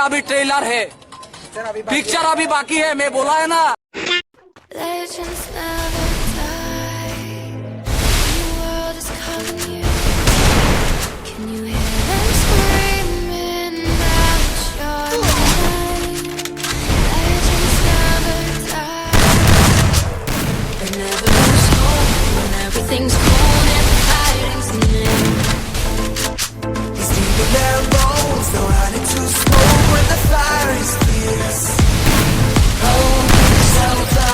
अभी ट्रेलर है, पिक्चर अभी बाकी है, मैं बोला है ना। Legends never die. The world is calling you. Can you hear them screaming out your name? Legends never die. They never lose hope when everything's cold and the fighting's near. These deep their bones, no hiding too smoke when the fire is fierce. Hold yourself up.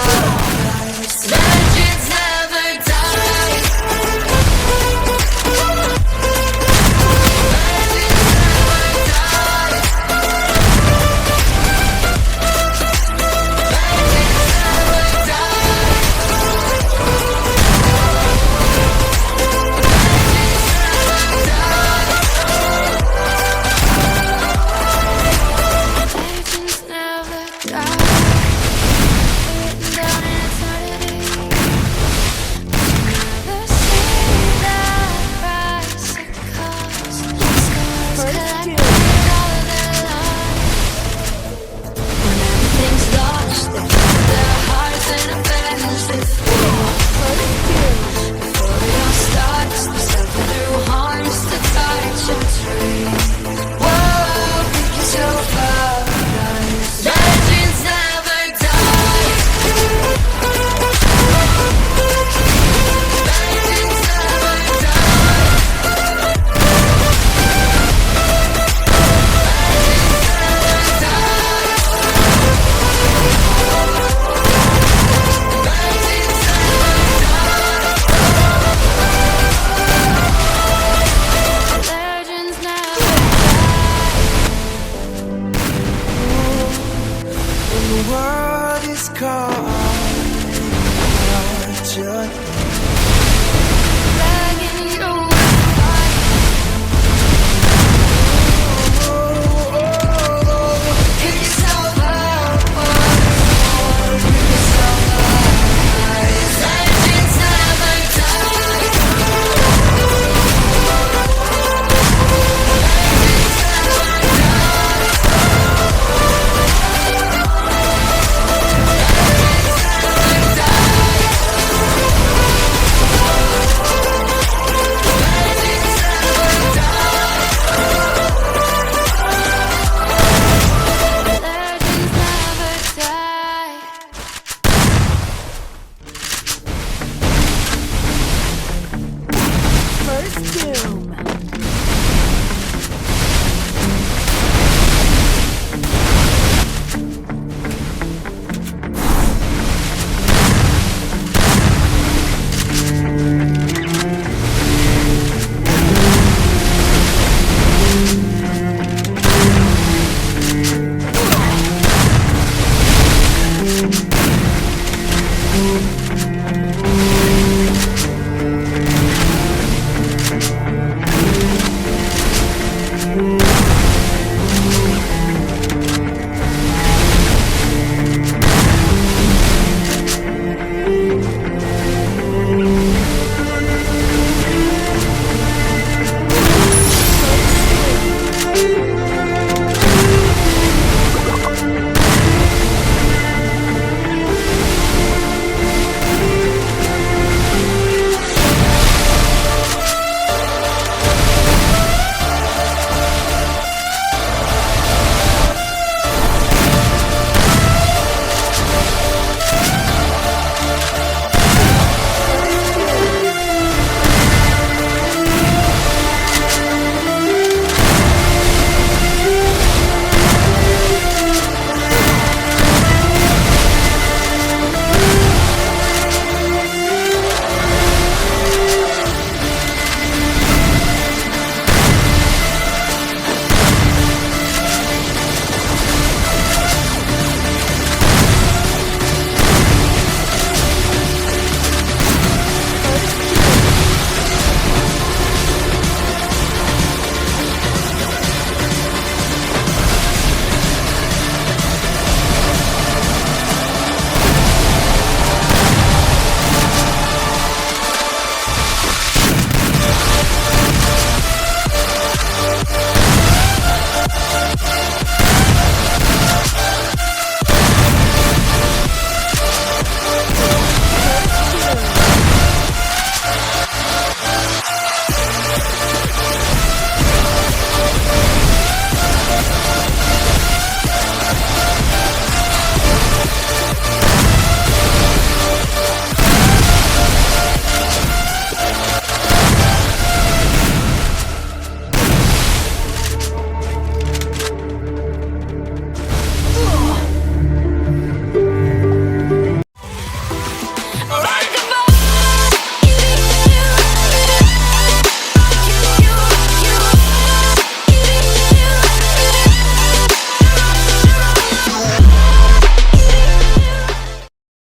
Legends never die. Legends never die. Written down in eternity. Never see that price it costs. Scars collected all of their lives. When everything's lost, they put their hearts in a bend. Before it all starts, they suffer through harms to touch a tree. Whoa, pick yourself up, guys. Legends never die. Legends never die. Legends never When the world is calling out your name. begging you. Pick yourself up, pick yourself up. Legends never die. Legends never die.